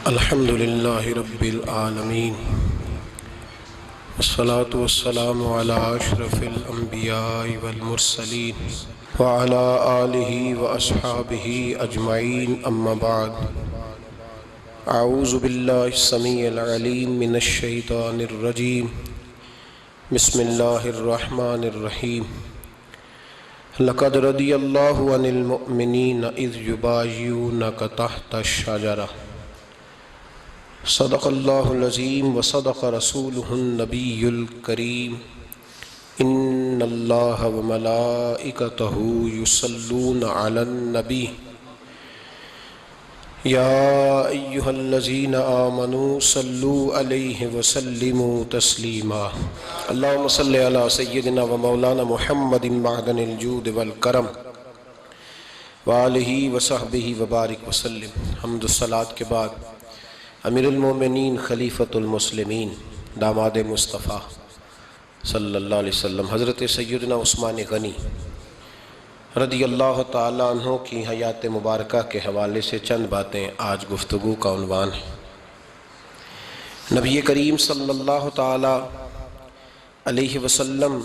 الحمد للہ رب العالمین والصلاة والسلام علی اشرف الانبیاء والمرسلین وعلی آلہ واصحابہ اجمعین اما بعد اعوذ باللہ السمیع العلیم من الشیطان الرجیم بسم اللہ الرحمن الرحیم لقد رضی اللہ عن المؤمنین اذ یبایعونک تحت الشجرہ صدق اللہ العظیم وصدق رسولہ النبی الکریم ان اللہ وملائکتہ یصلون علی النبی یا ایہا الذین آمنوا صلوا علیہ وسلموا تسلیما اللہم صلی علی سیدنا و مولانا محمد معدن الجود والکرم وآلہ وصحبہ وبارک وسلم۔ حمد الصلاۃ کے بعد امیر المومنین خلیفۃ المسلمین داماد مصطفیٰ صلی اللہ علیہ وسلم حضرت سیدنا عثمان غنی رضی اللہ تعالیٰ عنہ کی حیات مبارکہ کے حوالے سے چند باتیں آج گفتگو کا عنوان ہے۔ نبی کریم صلی اللہ تعالیٰ علیہ وسلم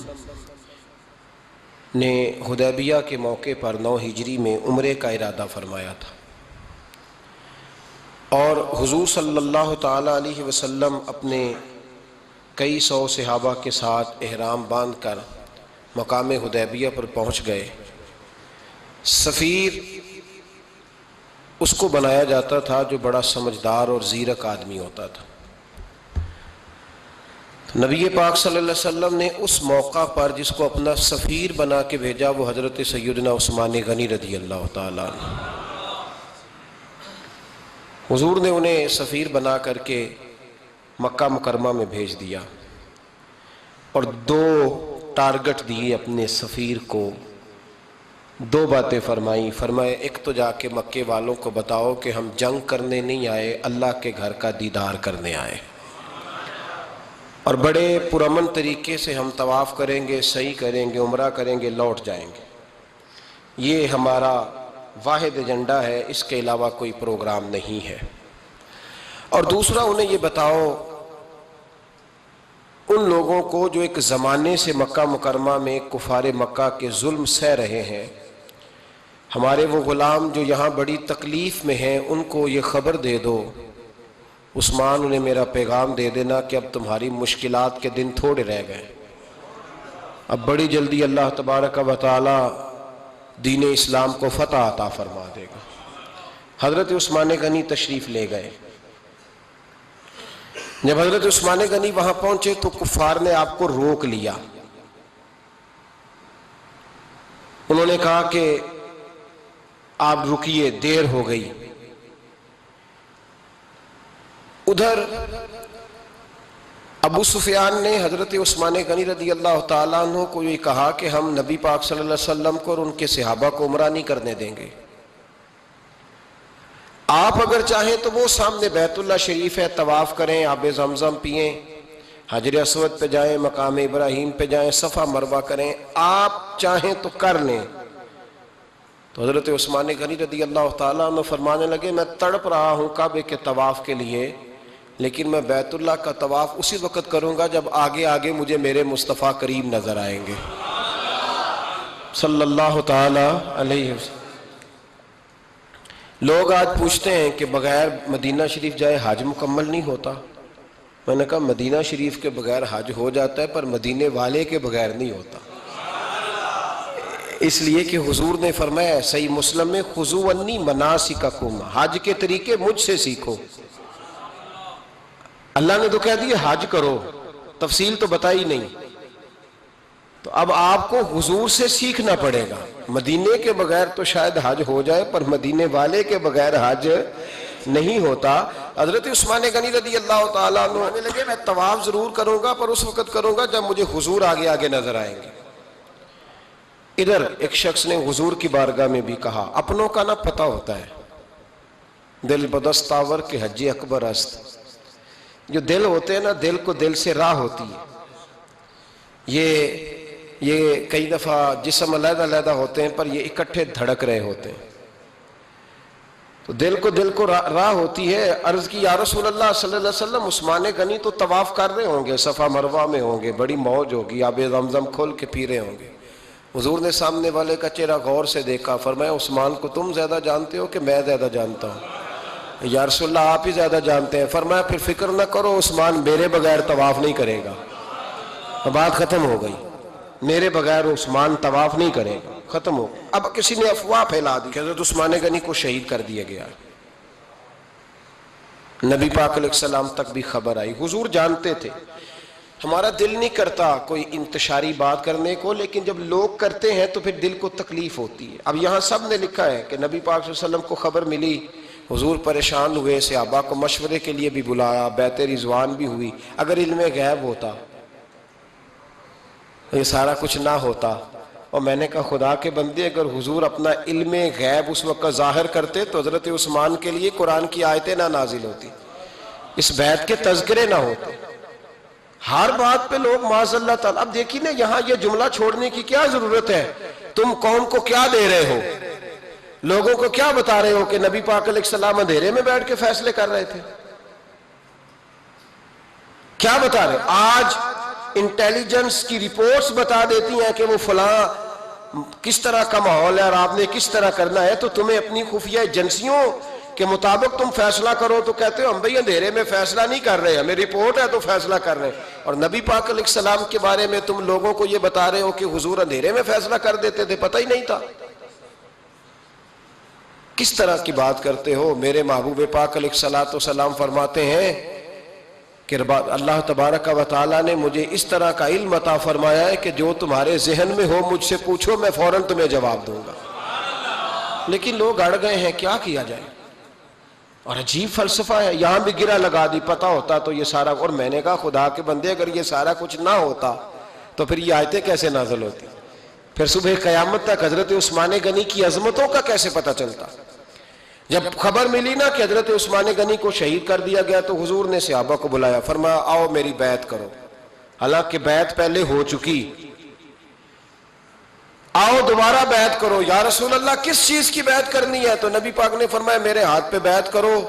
نے حدیبیہ کے موقع پر 9 ہجری میں عمرے کا ارادہ فرمایا تھا، اور حضور صلی اللہ تعالیٰ علیہ وسلم اپنے کئی سو صحابہ کے ساتھ احرام باندھ کر مقام حدیبیہ پر پہنچ گئے۔ سفیر اس کو بنایا جاتا تھا جو بڑا سمجھدار اور زیرک آدمی ہوتا تھا۔ نبی پاک صلی اللہ علیہ وسلم نے اس موقع پر جس کو اپنا سفیر بنا کے بھیجا وہ حضرت سیدنا عثمان غنی رضی اللہ تعالیٰ عنہ۔ حضور نے انہیں سفیر بنا کر کے مکہ مکرمہ میں بھیج دیا، اور 2 ٹارگٹ دیے اپنے سفیر کو، 2 باتیں فرمائیں۔ فرمائے ایک تو جا کے مکے والوں کو بتاؤ کہ ہم جنگ کرنے نہیں آئے، اللہ کے گھر کا دیدار کرنے آئے، اور بڑے پرامن طریقے سے ہم طواف کریں گے، سعی کریں گے، عمرہ کریں گے، لوٹ جائیں گے۔ یہ ہمارا واحد ایجنڈا ہے، اس کے علاوہ کوئی پروگرام نہیں ہے۔ اور دوسرا انہیں یہ بتاؤ ان لوگوں کو جو ایک زمانے سے مکہ مکرمہ میں کفار مکہ کے ظلم سہ رہے ہیں، ہمارے وہ غلام جو یہاں بڑی تکلیف میں ہیں، ان کو یہ خبر دے دو، عثمان انہیں میرا پیغام دے دینا کہ اب تمہاری مشکلات کے دن تھوڑے رہ گئے، اب بڑی جلدی اللہ تبارک و تعالی دین اسلام کو فتح عطا فرما دے گا۔ حضرت عثمان غنی تشریف لے گئے۔ جب حضرت عثمان غنی وہاں پہنچے تو کفار نے آپ کو روک لیا۔ انہوں نے کہا کہ آپ رکیے، دیر ہو گئی۔ ادھر ابو سفیان نے حضرت عثمان غنی رضی اللہ تعالیٰ عنہ کو یہ کہا کہ ہم نبی پاک صلی اللہ علیہ وسلم کو اور ان کے صحابہ کو عمرہ نہیں کرنے دیں گے، آپ اگر چاہیں تو وہ سامنے بیت اللہ شریف ہے، طواف کریں، آب زمزم پئیں، حجر اسود پہ جائیں، مقام ابراہیم پہ جائیں، صفا مروہ کریں، آپ چاہیں تو کر لیں۔ تو حضرت عثمان غنی رضی اللہ تعالیٰ عنہ فرمانے لگے میں تڑپ رہا ہوں کعبے کے طواف کے لیے، لیکن میں بیت اللہ کا طواف اسی وقت کروں گا جب آگے آگے مجھے میرے مصطفیٰ کریم نظر آئیں گے صلی اللہ تعالی علیہ وسلم۔ لوگ آج پوچھتے ہیں کہ بغیر مدینہ شریف جائے حج مکمل نہیں ہوتا۔ میں نے کہا مدینہ شریف کے بغیر حج ہو جاتا ہے، پر مدینے والے کے بغیر نہیں ہوتا، اس لیے کہ حضور نے فرمایا صحیح مسلم میں خذوا عنی مناسککم، حج کے طریقے مجھ سے سیکھو۔ اللہ نے تو کہہ دیا حج کرو، تفصیل تو بتائی نہیں، تو اب آپ کو حضور سے سیکھنا پڑے گا۔ مدینے کے بغیر تو شاید حج ہو جائے، پر مدینے والے کے بغیر حج نہیں ہوتا۔ حضرت عثمان غنی رضی اللہ تعالیٰ عنہ آنے لگے میں طواف ضرور کروں گا، پر اس وقت کروں گا جب مجھے حضور آگے آگے نظر آئیں گے۔ ادھر ایک شخص نے حضور کی بارگاہ میں بھی کہا اپنوں کا نہ پتہ ہوتا ہے، دل بدست آور کے حج اکبر است۔ جو دل ہوتے ہیں نا، دل کو دل سے راہ ہوتی ہے۔ یہ کئی دفعہ جسم علیحدہ علیحدہ ہوتے ہیں پر یہ اکٹھے دھڑک رہے ہوتے ہیں۔ تو دل کو راہ ہوتی ہے. عرض کی یا رسول اللہ صلی اللہ علیہ وسلم عثمان غنی تو طواف کر رہے ہوں گے، صفا مروہ میں ہوں گے، بڑی موج ہوگی، آب زمزم کھول کے پی رہے ہوں گے. حضور نے سامنے والے کا چہرہ غور سے دیکھا، فرمایا عثمان کو تم زیادہ جانتے ہو کہ میں زیادہ جانتا ہوں؟ یا رسول اللہ آپ ہی زیادہ جانتے ہیں. فرمایا پھر فکر نہ کرو، عثمان میرے بغیر طواف نہیں کرے گا. بات ختم ہو گئی، میرے بغیر عثمان طواف نہیں کرے گا، ختم ہو. اب کسی نے افواہ پھیلا دی کہ حضرت عثمان غنی کو شہید کر دیا گیا. نبی پاک علیہ السلام تک بھی خبر آئی. حضور جانتے تھے ہمارا دل نہیں کرتا کوئی انتشاری بات کرنے کو، لیکن جب لوگ کرتے ہیں تو پھر دل کو تکلیف ہوتی ہے. اب یہاں سب نے لکھا ہے کہ نبی پاک صلی اللہ علیہ وسلم کو خبر ملی، حضور پریشان ہوئے، صحابہ کو مشورے کے لیے بھی بلایا، بیعت رضوان بھی ہوئی. اگر علم غیب ہوتا، یہ سارا کچھ نہ ہوتا. اور میں نے کہا خدا کے بندے، اگر حضور اپنا علم غیب اس وقت ظاہر کرتے تو حضرت عثمان کے لیے قرآن کی آیتیں نہ نازل ہوتی، اس بیعت کے تذکرے نہ ہوتے. ہر بات پہ لوگ معاذ اللہ تعالیٰ. اب دیکھیں نا یہاں یہ جملہ چھوڑنے کی کیا ضرورت ہے؟ تم قوم کو کیا دے رہے ہو؟ لوگوں کو کیا بتا رہے ہو کہ نبی پاک علیہ السلام اندھیرے میں بیٹھ کے فیصلے کر رہے تھے؟ کیا بتا رہے؟ آج انٹیلیجنس کی رپورٹس بتا دیتی ہیں کہ وہ فلاں کس طرح کا ماحول ہے اور آپ نے کس طرح کرنا ہے، تو تمہیں اپنی خفیہ ایجنسیوں کے مطابق تم فیصلہ کرو تو کہتے ہو ہم بھئی اندھیرے میں فیصلہ نہیں کر رہے، ہمیں رپورٹ ہے تو فیصلہ کر رہے ہیں. اور نبی پاک علیہ السلام کے بارے میں تم لوگوں کو یہ بتا رہے ہو کہ حضور اندھیرے میں فیصلہ کر دیتے تھے، پتہ ہی نہیں تھا. کس طرح کی بات کرتے ہو؟ میرے محبوب پاک علیہ السلام فرماتے ہیں کہ اللہ تبارک و تعالیٰ نے مجھے اس طرح کا علم عطا فرمایا ہے کہ جو تمہارے ذہن میں ہو مجھ سے پوچھو، میں فوراً تمہیں جواب دوں گا. لیکن لوگ اڑ گئے ہیں، کیا کیا جائے؟ اور عجیب فلسفہ ہے، یہاں بھی گرہ لگا دی. پتہ ہوتا تو یہ سارا. اور میں نے کہا خدا کے بندے اگر یہ سارا کچھ نہ ہوتا تو پھر یہ آیتیں کیسے نازل ہوتی؟ پھر صبح قیامت تک حضرت عثمان غنی کی عظمتوں کا کیسے پتہ چلتا؟ جب خبر ملی نا کہ حضرت عثمان غنی کو شہید کر دیا گیا تو حضور نے صحابہ کو بلایا، فرمایا آؤ میری بیعت کرو. حالانکہ بیعت پہلے ہو چکی، آؤ دوبارہ بیعت کرو. یا رسول اللہ کس چیز کی بیعت کرنی ہے؟ تو نبی پاک نے فرمایا میرے ہاتھ پہ بیعت کرو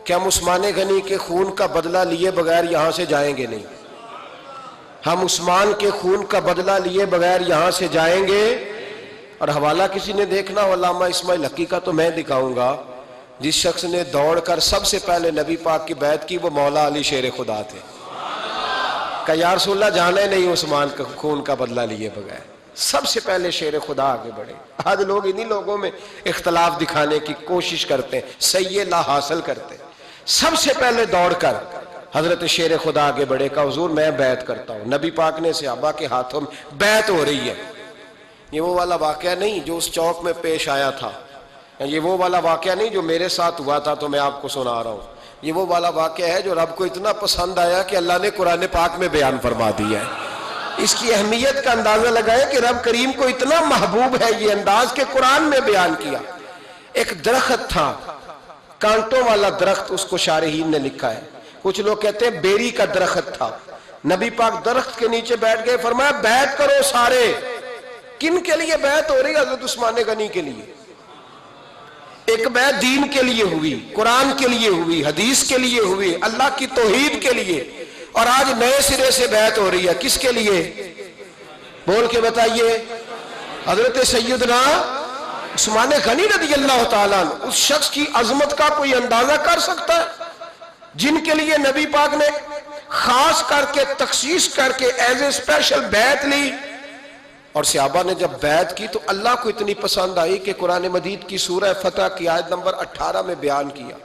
کہ ہم عثمان غنی کے خون کا بدلہ لیے بغیر یہاں سے جائیں گے نہیں. ہم عثمان کے خون کا بدلہ لیے بغیر یہاں سے جائیں گے. اور حوالہ کسی نے دیکھنا ہو علامہ اسماعیل حقی کا تو میں دکھاؤں گا، جس شخص نے دوڑ کر سب سے پہلے نبی پاک کی بیعت کی وہ مولا علی شیر خدا تھے. کہ یا رسول اللہ جانا ہی نہیں عثمان کا خون کا بدلہ لیے بغیر. سب سے پہلے شیر خدا آگے بڑھے. آج لوگ انہی لوگوں میں اختلاف دکھانے کی کوشش کرتے ہیں، صحیح لا حاصل کرتے ہیں. سب سے پہلے دوڑ کر حضرت شیر خدا آگے بڑھے، کہا حضور میں بیعت کرتا ہوں. نبی پاک نے صحابہ کے ہاتھوں میں بیعت ہو رہی ہے. یہ وہ والا واقعہ نہیں جو اس چوک میں پیش آیا تھا، یہ وہ والا واقعہ نہیں جو میرے ساتھ ہوا تھا تو میں آپ کو سنا رہا ہوں. یہ وہ والا واقعہ ہے جو رب کو اتنا پسند آیا کہ اللہ نے قرآن پاک میں بیان فرما دیا ہے. اس کی اہمیت کا اندازہ لگائے کہ رب کریم کو اتنا محبوب ہے یہ انداز کہ قرآن میں بیان کیا. ایک درخت تھا، کانٹوں والا درخت، اس کو شارحین نے لکھا ہے. کچھ لوگ کہتے ہیں بیری کا درخت تھا. نبی پاک درخت کے نیچے بیٹھ گئے، فرمایا بیعت کرو سارے. کن کے لیے بیعت ہو رہی ہے؟ حضرت عثمان غنی کے لیے. ایک بیعت دین کے لیے ہوئی، قرآن کے لیے ہوئی، حدیث کے لیے ہوئی، اللہ کی توحید کے لیے. اور آج نئے سرے سے بیعت ہو رہی ہے، کس کے لیے؟ بول کے بتائیے. حضرت سیدنا عثمان غنی رضی اللہ تعالیٰ عنہ، اس شخص کی عظمت کا کوئی اندازہ کر سکتا ہے جن کے لیے نبی پاک نے خاص کر کے تخصیص کر کے ایز اے اسپیشل بیعت لی. اور صحابہ نے جب بیعت کی تو اللہ کو اتنی پسند آئی کہ قرآن مجید کی سورہ فتح کی آیت نمبر 18 میں بیان کیا.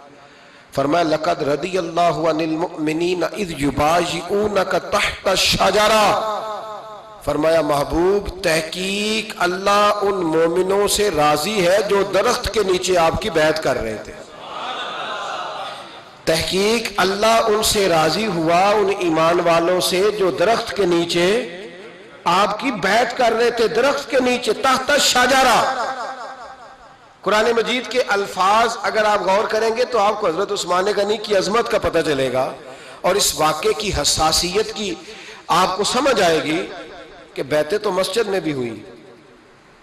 فرمایا لقد رضی اللہ عن المؤمنین اذ یبایعونک تحت الشجرہ. فرمایا محبوب تحقیق اللہ ان مومنوں سے راضی ہے جو درخت کے نیچے آپ کی بیعت کر رہے تھے. تحقیق اللہ ان سے راضی ہوا، ان ایمان والوں سے جو درخت کے نیچے آپ کی بیعت کر رہے تھے. درخت کے نیچے تحت الشجرہ. قرآن مجید کے الفاظ اگر آپ غور کریں گے تو آپ کو حضرت عثمان غنی کی عظمت کا پتہ چلے گا اور اس واقعے کی حساسیت کی آپ کو سمجھ آئے گی کہ بیعتیں تو مسجد میں بھی ہوئی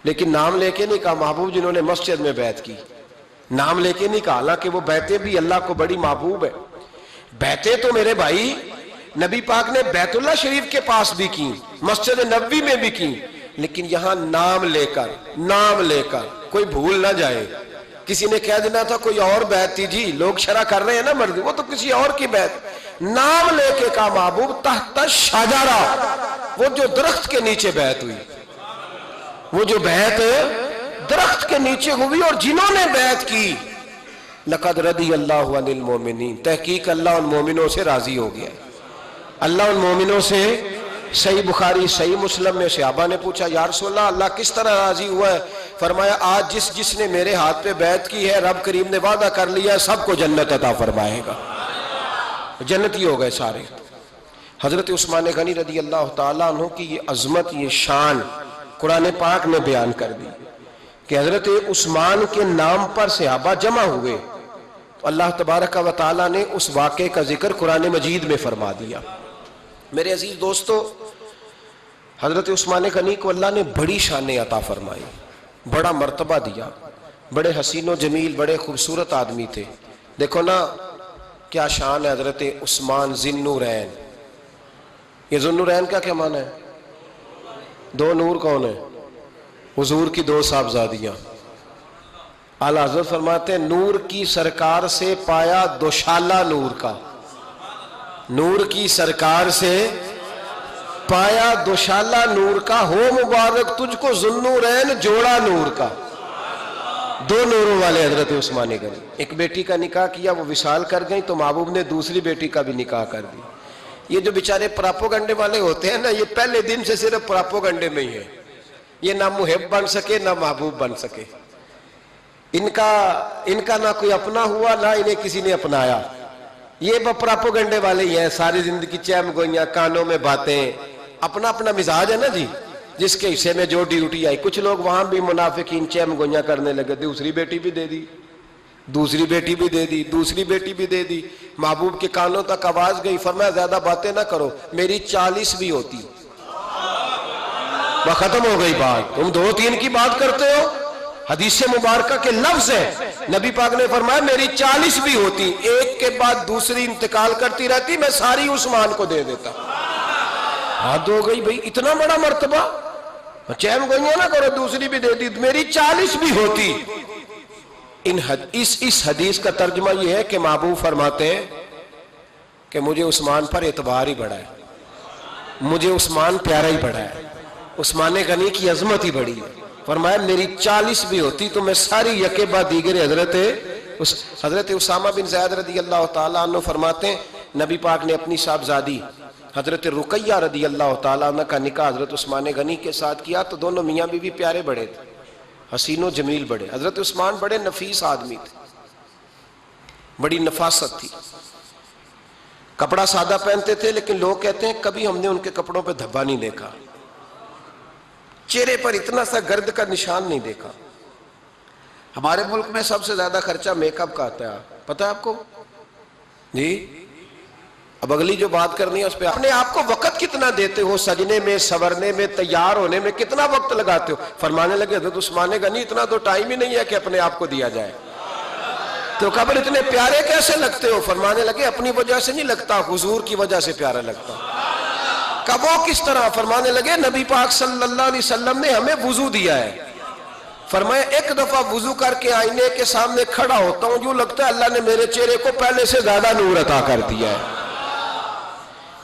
لیکن نام لے کے نہیں کہا محبوب جنہوں نے مسجد میں بیعت کی. نام لے کے نہیں کہا، حالانکہ وہ بیعتیں بھی اللہ کو بڑی محبوب ہے. بیعتیں تو میرے بھائی نبی پاک نے بیت اللہ شریف کے پاس بھی کی، مسجد نبوی میں بھی کی، لیکن یہاں نام لے کر کوئی بھول نہ جائے. کسی نے کہہ دینا تھا کوئی اور بیعت تھی جی، لوگ شرح کر رہے ہیں نا مرضی، وہ تو کسی اور کی بیعت. نام لے کے کہا محبوب تحت شجرہ، وہ جو درخت کے نیچے بیعت ہوئی، وہ جو بیعت درخت کے نیچے ہوئی، اور جنہوں نے بیعت کی لقد رضی اللہ عن المومنین، تحقیق اللہ ان مومنوں سے راضی ہو گیا. اللہ ان مومنوں سے، صحیح بخاری صحیح مسلم میں صحابہ نے پوچھا یا رسول اللہ کس طرح راضی ہوا ہے؟ فرمایا آج جس نے میرے ہاتھ پہ بیعت کی ہے رب کریم نے وعدہ کر لیا ہے سب کو جنت عطا فرمائے گا، جنتی ہو گئے سارے. حضرت عثمان غنی رضی اللہ تعالیٰ عنہ کی یہ عظمت، یہ شان قرآن پاک نے بیان کر دی کہ حضرت عثمان کے نام پر صحابہ جمع ہوئے تو اللہ تبارک و تعالیٰ نے اس واقعے کا ذکر قرآن مجید میں فرما دیا. میرے عزیز دوستو، حضرت عثمان غنی کو اللہ نے بڑی شان عطا فرمائی، بڑا مرتبہ دیا، بڑے حسین و جمیل، بڑے خوبصورت آدمی تھے. دیکھو نا کیا شان ہے حضرت عثمان ذی النورین. یہ ذو النورین کا کیا معنی ہے؟ دو نور کون ہے؟ حضور کی دو صاحبزادیاں. اعلیٰ حضرت فرماتے ہیں نور کی سرکار سے پایا دوشالہ نور کا، نور کی سرکار سے پایا دوشالہ نور کا، ہو مبارک تجھ کو ذو النورین جوڑا نور کا. دو نوروں والے حضرت عثمان غنی. ایک بیٹی کا نکاح کیا، وہ وصال کر گئی تو محبوب نے دوسری بیٹی کا بھی نکاح کر دی. یہ جو بیچارے پراپوگنڈے والے ہوتے ہیں نا، یہ پہلے دن سے صرف پراپوگنڈے میں ہی ہے. یہ نہ محب بن سکے نہ محبوب بن سکے. ان کا نہ کوئی اپنا ہوا نہ انہیں کسی نے اپنایا. یہ پراپوگنڈے والے ہی ہیں، ساری زندگی چیم گوئیاں، کانوں میں باتیں. اپنا اپنا مزاج ہے نا جی، جس کے حصے میں جو ڈیوٹی آئی. کچھ لوگ وہاں بھی منافقین چیم گوئیاں کرنے لگے، دوسری بیٹی بھی دے دی، دوسری بیٹی بھی دے دی، دوسری بیٹی بھی دے دی. محبوب کے کانوں تک آواز گئی، فرمایا زیادہ باتیں نہ کرو، میری 40 بھی ہوتی. وہ ختم ہو گئی بات، تم 2-3 کی بات کرتے ہو. حدیث مبارکہ کے لفظ ہے، نبی پاک نے فرمایا میری 40 بھی ہوتی، ایک کے بعد دوسری انتقال کرتی رہتی، میں ساری عثمان کو دے دیتا. حد ہو گئی بھئی، اتنا بڑا مرتبہ. چیم گوئیاں نہ کرو، دوسری بھی دے دی، میری 40 بھی ہوتی. اس حدیث کا ترجمہ یہ ہے کہ محبوب فرماتے ہیں کہ مجھے عثمان پر اعتبار ہی بڑا ہے، مجھے عثمان پیارا ہی بڑا ہے، عثمان غنی کی عظمت ہی بڑی ہے. فرمایا میری 40 بھی ہوتی تو میں ساری یکے بعد دیگر حضرت اسامہ بن زید رضی اللہ تعالیٰ عنہ فرماتے ہیں نبی پاک نے اپنی صاحبزادی حضرت رقیہ رضی اللہ تعالیٰ عنہ کا نکاح حضرت عثمان غنی کے ساتھ کیا تو دونوں میاں بیوی پیارے بڑے تھے، حسین و جمیل بڑے. حضرت عثمان بڑے نفیس آدمی تھے، بڑی نفاست تھی. کپڑا سادہ پہنتے تھے لیکن لوگ کہتے ہیں کبھی ہم نے ان کے کپڑوں پہ دھبا نہیں دیکھا، چہرے پر اتنا سا گرد کا نشان نہیں دیکھا. ہمارے ملک میں سب سے زیادہ خرچہ میک اپ کا آتا ہے، پتہ ہے آپ کو جی؟ اب اگلی جو بات کرنی ہے اس پہ اپنے آپ کو وقت کتنا دیتے ہو، سجنے میں، سورنے میں، تیار ہونے میں کتنا وقت لگاتے ہو. فرمانے لگے حضرت عثمان غنی اتنا تو ٹائم ہی نہیں ہے کہ اپنے آپ کو دیا جائے. تو قبر اتنے پیارے کیسے لگتے ہو؟ فرمانے لگے اپنی وجہ سے نہیں لگتا، حضور کی وجہ سے پیارا لگتا. کب وہ کس طرح؟ فرمانے لگے نبی پاک صلی اللہ علیہ وسلم نے ہمیں وضو دیا ہے. فرمایا ایک دفعہ وضو کر کے آئینے کے سامنے کھڑا ہوتا ہوں یوں لگتا ہے اللہ نے میرے چہرے کو پہلے سے زیادہ نور عطا کر دیا ہے.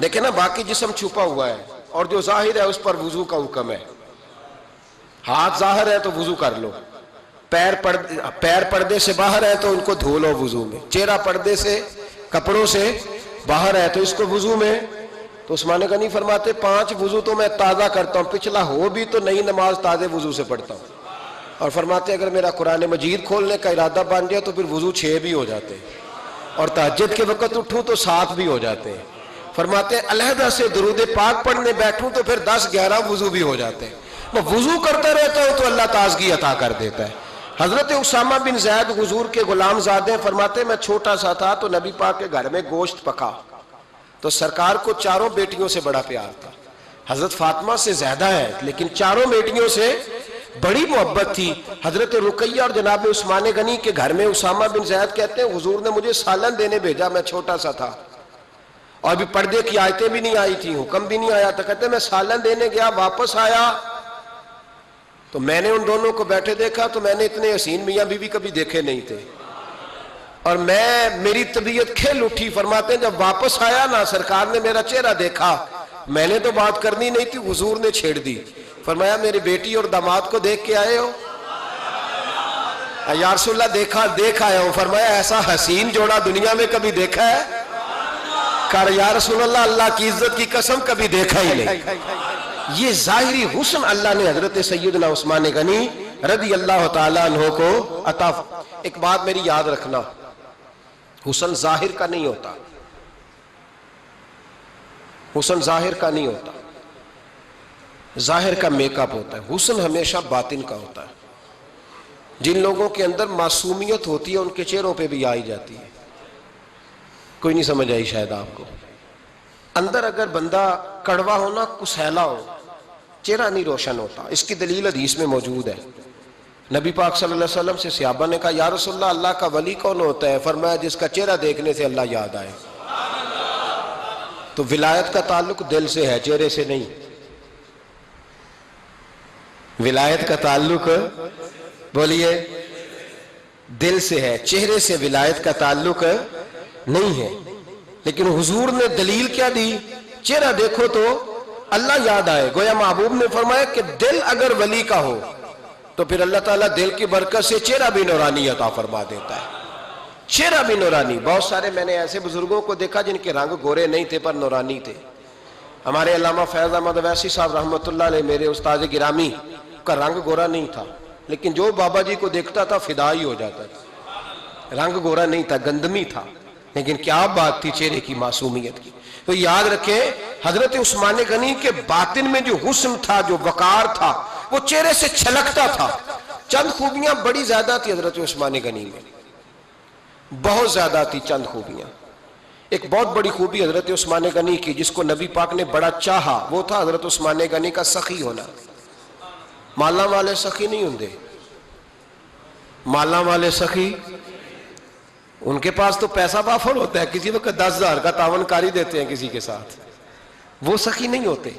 دیکھیں نا باقی جسم چھپا ہوا ہے اور جو ظاہر ہے اس پر وضو کا حکم ہے. ہاتھ ظاہر ہے تو وضو کر لو، پیر پردے سے باہر ہے تو ان کو دھو لو وضو میں، چہرہ پردے سے کپڑوں سے باہر ہے تو اس کو وضو میں. تو عثمان غنی فرماتے 5 وضو تو میں تازہ کرتا ہوں، پچھلا ہو بھی تو نئی نماز تازے وضو سے پڑھتا ہوں. اور فرماتے اگر میرا قرآن مجید کھولنے کا ارادہ بن جائے تو پھر وضو 6 بھی ہو جاتے ہیں، اور تہجد کے وقت اٹھوں تو 7 بھی ہو جاتے ہیں. فرماتے ہیں علیحدہ سے درود پاک پڑھنے بیٹھوں تو پھر 10-11 وضو بھی ہو جاتے ہیں. میں وضو کرتا رہتا ہوں تو اللہ تازگی عطا کر دیتا ہے. حضرت اسامہ بن زید حضور کے غلام زادے ہیں. فرماتے ہیں میں چھوٹا سا تھا تو نبی پاک کے گھر میں گوشت پکا تو سرکار کو 4 بیٹیوں سے بڑا پیار تھا. حضرت فاطمہ سے زیادہ ہے لیکن 4 بیٹیوں سے بڑی محبت تھی. حضرت رقیہ اور جناب عثمان غنی کے گھر میں اسامہ بن زید کہتے ہیں حضور نے مجھے سالن دینے بھیجا, میں چھوٹا سا تھا اور ابھی پردے کی آیتیں بھی نہیں آئی تھی, حکم بھی نہیں آیا تھا. کہتے ہیں میں سالن دینے گیا, واپس آیا تو میں نے ان دونوں کو بیٹھے دیکھا تو میں نے اتنے حسین میاں بیوی کبھی دیکھے نہیں تھے, اور میری طبیعت کھل اٹھی. فرماتے ہیں جب واپس آیا نا, سرکار نے میرا چہرہ دیکھا, میں نے تو بات کرنی نہیں تھی, حضور نے چھیڑ دی. فرمایا میری بیٹی اور داماد کو دیکھ کے آئے ہو؟ یا رسول اللہ دیکھ آیا ہوں. فرمایا ایسا حسین جوڑا دنیا میں کبھی دیکھا ہے؟ کہا یا رسول اللہ اللہ کی عزت کی قسم کبھی دیکھا ہی نہیں. یہ ظاہری حسن اللہ نے حضرت سیدنا عثمان غنی رضی اللہ تعالیٰ عنہ کو عطا. ایک بات میری یاد رکھنا, حسن ظاہر کا نہیں ہوتا, حسن ظاہر کا نہیں ہوتا, ظاہر کا میک اپ ہوتا ہے. حسن ہمیشہ باطن کا ہوتا ہے. جن لوگوں کے اندر معصومیت ہوتی ہے ان کے چہروں پہ بھی آئی جاتی ہے. کوئی نہیں سمجھ آئی شاید آپ کو. اندر اگر بندہ کڑوا ہونا, کسیلا ہو, چہرہ نہیں روشن ہوتا. اس کی دلیل حدیث میں موجود ہے. نبی پاک صلی اللہ علیہ وسلم سے صحابہ نے کہا یا رسول اللہ اللہ کا ولی کون ہوتا ہے؟ فرمایا جس کا چہرہ دیکھنے سے اللہ یاد آئے. تو ولایت کا تعلق دل سے ہے, چہرے سے نہیں. ولایت کا تعلق بولیے دل سے ہے, چہرے سے ولایت کا تعلق نہیں ہے. لیکن حضور نے دلیل کیا دی؟ چہرہ دیکھو تو اللہ یاد آئے. گویا محبوب نے فرمایا کہ دل اگر ولی کا ہو تو پھر اللہ تعالیٰ دل کی برکت سے چہرہ بھی نورانی عطا فرما دیتا ہے. چہرہ بھی نورانی. بہت سارے میں نے ایسے بزرگوں کو دیکھا جن کے رنگ گورے نہیں تھے پر نورانی تھے. ہمارے علامہ فیض احمد اویسی صاحب رحمۃ اللہ علیہ, میرے استاد گرامی, کا رنگ گورا نہیں تھا, لیکن جو بابا جی کو دیکھتا تھا فدا ہی ہو جاتا تھا. رنگ گورا نہیں تھا, گندمی تھا, لیکن کیا بات تھی چہرے کی معصومیت کی. تو یاد رکھیں حضرت عثمان غنی کے باطن میں جو حسن تھا, جو وقار تھا, وہ چہرے سے چھلکتا تھا. چند خوبیاں بڑی زیادہ تھی حضرت عثمان غنی میں, بہت زیادہ تھی چند خوبیاں. ایک بہت بڑی خوبی حضرت عثمان غنی کی جس کو نبی پاک نے بڑا چاہا, وہ تھا حضرت عثمان غنی کا سخی ہونا. مالا والے سخی نہیں ہوندے, مالا والے سخی ان کے پاس تو پیسہ وافر ہوتا ہے, کسی وقت 10,000 کا تعاون کاری دیتے ہیں کسی کے ساتھ. وہ سخی نہیں ہوتے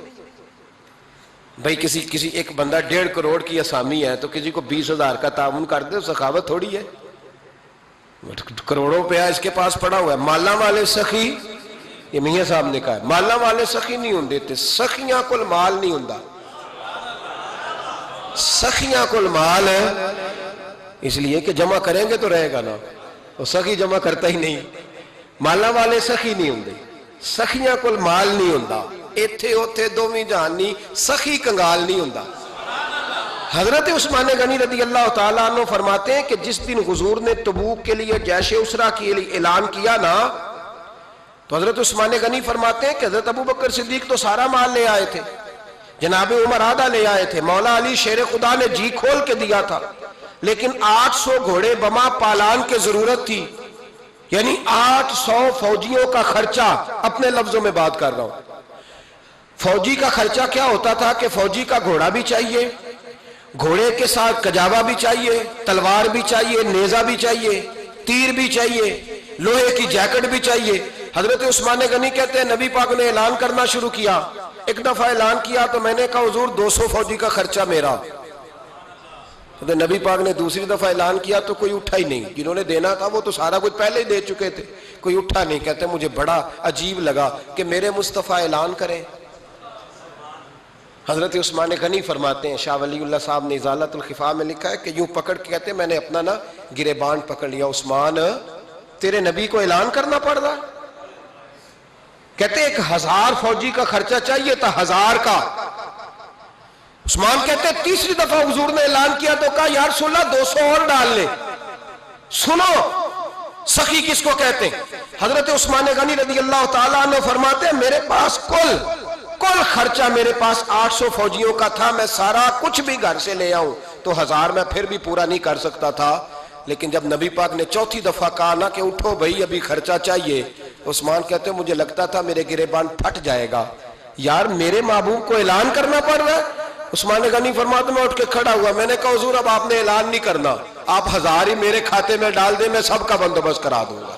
بھائی. کسی ایک بندہ 1.5 کروڑ کی اسامی ہے تو کسی کو 20,000 کا تعاون کر دے, سخاوت تھوڑی ہے. کروڑوں روپیہ اس کے پاس پڑا ہوا ہے. مالا والے سخی, یہ میاں صاحب نے کہا ہے, مالا والے سخی نہیں ہوندے. سخیاں کل مال نہیں ہوندا, سخیاں کل مال ہے, اس لیے کہ جمع کریں گے تو رہے گا نا. وہ سخی جمع کرتا ہی نہیں. مالا والے سخی نہیں ہوندے, سخیاں کل مال نہیں ہوندا. ایتھے اوتھے دوویں جہان نہیں, سخی کنگال نہیں ہوندا. حضرت عثمان غنی رضی اللہ تعالیٰ عنہ فرماتے ہیں کہ جس دن حضور نے تبوک کے لیے جیش اسرا کے لیے اعلان کیا نا, تو حضرت عثمان غنی فرماتے ہیں کہ حضرت ابو بکر صدیق تو سارا مال لے آئے تھے, جناب عمر آدھا لے آئے تھے, مولا علی شیر خدا نے جی کھول کے دیا تھا, لیکن 800 گھوڑے بما پالان کی ضرورت تھی. یعنی 800 فوجیوں کا خرچہ, اپنے لفظوں میں بات کر رہا ہوں. فوجی کا خرچہ کیا ہوتا تھا کہ فوجی کا گھوڑا بھی چاہیے, گھوڑے کے ساتھ کجاوا بھی چاہیے, تلوار بھی چاہیے, نیزہ بھی چاہیے, تیر بھی چاہیے, لوہے کی جیکٹ بھی چاہیے. حضرت عثمان غنی کہتے ہیں نبی پاک نے اعلان کرنا شروع کیا. ایک دفعہ اعلان کیا تو میں نے کہا حضور 200 فوجی کا خرچہ میرا. تو نبی پاک نے دوسری دفعہ اعلان کیا تو کوئی اٹھا ہی نہیں. جنہوں نے دینا تھا وہ تو سارا کچھ پہلے ہی دے چکے تھے, کوئی اٹھا نہیں. کہتے مجھے بڑا عجیب لگا کہ میرے مصطفیٰ اعلان کریں. حضرت عثمان غنی فرماتے ہیں, شاہ ولی اللہ صاحب نے ازالت الخفا میں لکھا ہے کہ یوں پکڑ کے کہتے ہیں میں نے اپنا نا گریبان پکڑ لیا, عثمان تیرے نبی کو اعلان کرنا پڑ رہا. کہتے 1000 فوجی کا خرچہ چاہیے تھا, 1000 کا. عثمان کہتے تیسری دفعہ حضور نے اعلان کیا تو کہا یا رسول اللہ 200 اور ڈال لے. سنو سخی کس کو کہتے ہیں. حضرت عثمان غنی رضی اللہ تعالیٰ عنہ فرماتے ہیں میرے پاس کل خرچہ میرے پاس 800 فوجیوں کا تھا, میں سارا کچھ بھی گھر سے لے آؤں تو 1000 میں پھر بھی پورا نہیں کر سکتا تھا. لیکن جب نبی پاک نے چوتھی دفعہ کہا نا کہ اٹھو بھائی ابھی خرچہ چاہیے, عثمان کہتے ہیں مجھے لگتا تھا میرے گریبان پھٹ جائے گا. یار میرے محبوب کو اعلان کرنا پڑ رہا ہے, عثمان غنی فرماتے میں اٹھ کے کھڑا ہوا، میں نے کہا حضور اب آپ نے اعلان نہیں کرنا، آپ 1000 ہی میرے کھاتے میں ڈال دیں، میں سب کا بندوبست کرا دوں گا۔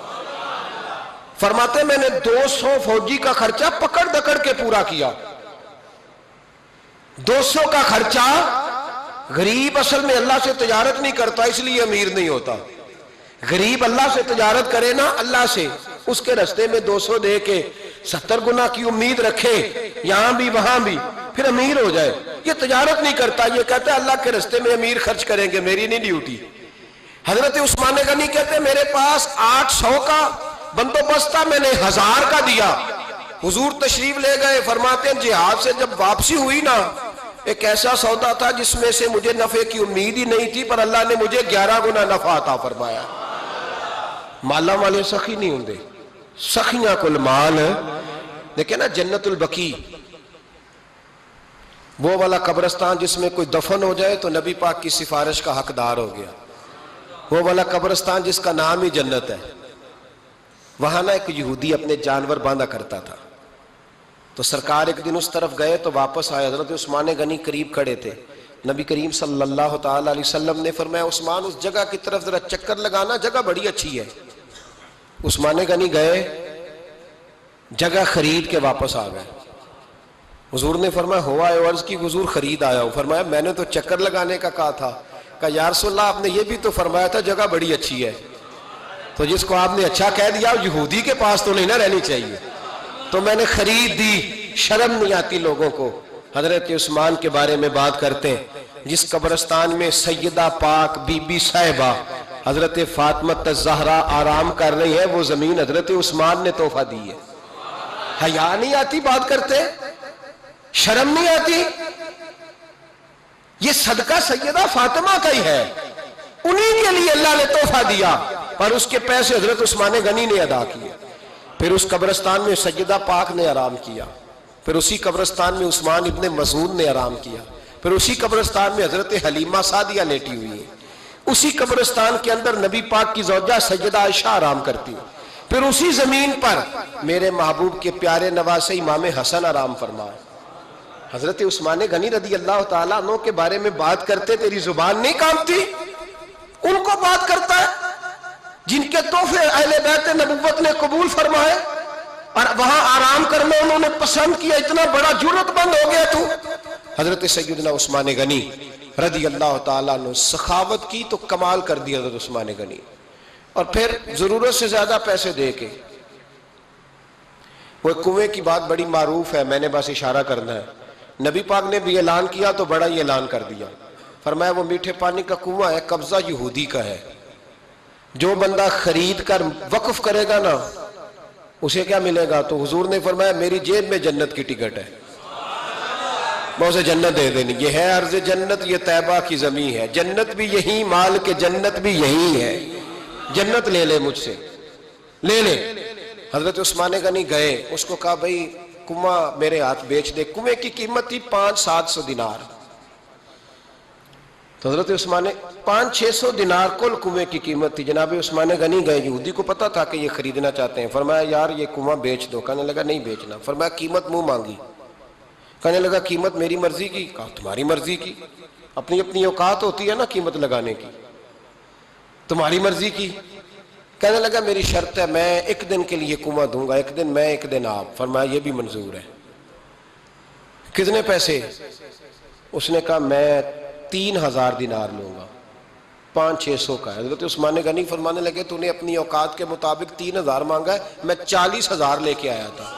فرماتے میں نے 200 فوجی کا خرچہ پکڑ دکڑ کے پورا کیا۔ 200 کا خرچہ، غریب اصل میں اللہ سے تجارت نہیں کرتا اس لیے امیر نہیں ہوتا، غریب اللہ سے تجارت کرے نا، اللہ سے اس کے رستے میں 200 دے کے 70 گنا کی امید رکھے یہاں بھی وہاں بھی، پھر امیر ہو جائے۔ یہ تجارت نہیں کرتا، یہ کہتا ہے اللہ کے رستے میں امیر خرچ کریں گے، میری نہیں ڈیوٹی۔ حضرت عثمان غنی کہتے ہیں میرے پاس 800 کا بندوبست تھا، میں نے 1000 کا دیا۔ حضور تشریف لے گئے، فرماتے ہیں جہاد سے جب واپسی ہوئی نا، ایک ایسا سودا تھا جس میں سے مجھے نفع کی امید ہی نہیں تھی، پر اللہ نے مجھے 11 گنا نفع عطا فرمایا۔ مالا والے سخی نہیں ہوندے، سخیاں کل مال۔ دیکھیں نا جنت البقیع، وہ والا قبرستان جس میں کوئی دفن ہو جائے تو نبی پاک کی سفارش کا حقدار ہو گیا، وہ والا قبرستان جس کا نام ہی جنت ہے۔ وہاں نا ایک یہودی اپنے جانور باندھا کرتا تھا، تو سرکار ایک دن اس طرف گئے تو واپس آئے، حضرت عثمان غنی قریب کھڑے تھے، نبی کریم صلی اللہ تعالی علیہ وسلم نے فرمایا عثمان اس جگہ کی طرف ذرا چکر لگانا، جگہ بڑی اچھی ہے۔ عثمان غنی گئے، جگہ خرید کے واپس آ گئے۔ حضور نے فرمایا ہوا ہے؟ عرض کی حضور خرید آیا ہوں۔ فرمایا میں نے تو چکر لگانے کا کہا تھا۔ کہا یا رسول اللہ آپ نے یہ بھی تو فرمایا تھا جگہ بڑی اچھی ہے، تو جس کو آپ نے اچھا کہہ دیا یہودی کے پاس تو نہیں نہ رہنی چاہیے، تو میں نے خرید دی۔ شرم نہیں آتی لوگوں کو۔ حضرت عثمان کے بارے میں بات کرتے ہیں، جس قبرستان میں سیدہ پاک بی بی صاحبہ حضرت فاطمہ الزہرا آرام کر رہی ہے، وہ زمین حضرت عثمان نے تحفہ دی ہے۔ حیا نہیں آتی بات کرتے؟ شرم نہیں آتی؟ یہ صدقہ سیدہ فاطمہ کا ہی ہے، انہی کے لیے اللہ نے تحفہ دیا، اور اس کے پیسے حضرت عثمان غنی نے ادا کیے۔ پھر اس قبرستان میں سیدہ پاک نے آرام کیا، پھر اسی قبرستان میں عثمان ابن مسعود نے آرام کیا، پھر اسی قبرستان میں حضرت حلیمہ سعدیہ لیٹی ہوئی ہے، اسی قبرستان کے اندر نبی پاک کی زوجہ سیدہ عائشہ آرام کرتی ہے، پھر اسی زمین پر میرے محبوب کے پیارے نواسے امام حسن آرام فرمائے۔ حضرت عثمان غنی رضی اللہ تعالیٰ عنہ کے بارے میں بات کرتے تیری زبان نہیں کانپتی؟ ان کو بات کرتا ہے جن کے تحفے اہل بیت نبوت نے قبول فرمائے اور وہاں آرام کرنا انہوں نے پسند کیا، اتنا بڑا جرت بند ہو گیا تو۔ حضرت سیدنا عثمان غنی رضی اللہ تعالیٰ عنہ سخاوت کی تو کمال کر دیا حضرت عثمان غنی، اور پھر ضرورت سے زیادہ پیسے دے کے۔ وہ کنویں کی بات بڑی معروف ہے، میں نے بس اشارہ کرنا ہے، نبی پاک نے بھی اعلان کیا تو بڑا ہی اعلان کر دیا، فرمایا وہ میٹھے پانی کا کنواں ہے، قبضہ یہودی کا ہے، جو بندہ خرید کر وقف کرے گا نا اسے کیا ملے گا؟ تو حضور نے فرمایا میری جیب میں جنت کی ٹکٹ ہے، میں اسے جنت دے دینی، یہ ہے عرض جنت، یہ طیبہ کی زمین ہے، جنت بھی یہی، مال کے جنت بھی یہی ہے، جنت لے لے مجھ سے، لے لے۔ حضرت عثمان غنی گئے، اس کو کہا بھئی کنواں میرے ہاتھ بیچ دے۔ کنویں کی قیمت تھی 500-700 دینار، تو حضرت عثمان 500-600 دینار کل کنویں کی قیمت تھی۔ جناب عثمان غنی گئے، یہودی کو پتا تھا کہ یہ خریدنا چاہتے ہیں، فرمایا یار یہ کنواں بیچ دو۔ کہنے لگا نہیں بیچنا۔ فرمایا قیمت منہ مانگی، کہنے لگا قیمت میری مرضی کی، کہا تمہاری مرضی کی، اپنی اپنی اوقات ہوتی ہے نا قیمت لگانے کی، تمہاری مرضی کی۔ کہنے لگا میری شرط ہے میں ایک دن کے لیے کنواں دوں گا، ایک دن میں ایک دن آپ۔ فرمایا یہ بھی منظور ہے۔ کتنے پیسے؟ اس نے کہا میں 3000 دینار لوں گا، 500-600 کا ہے۔ حضرت عثمان غنی فرمانے لگے تو نے اپنی اوقات کے مطابق 3000 مانگا ہے، میں 40,000 لے کے آیا تھا،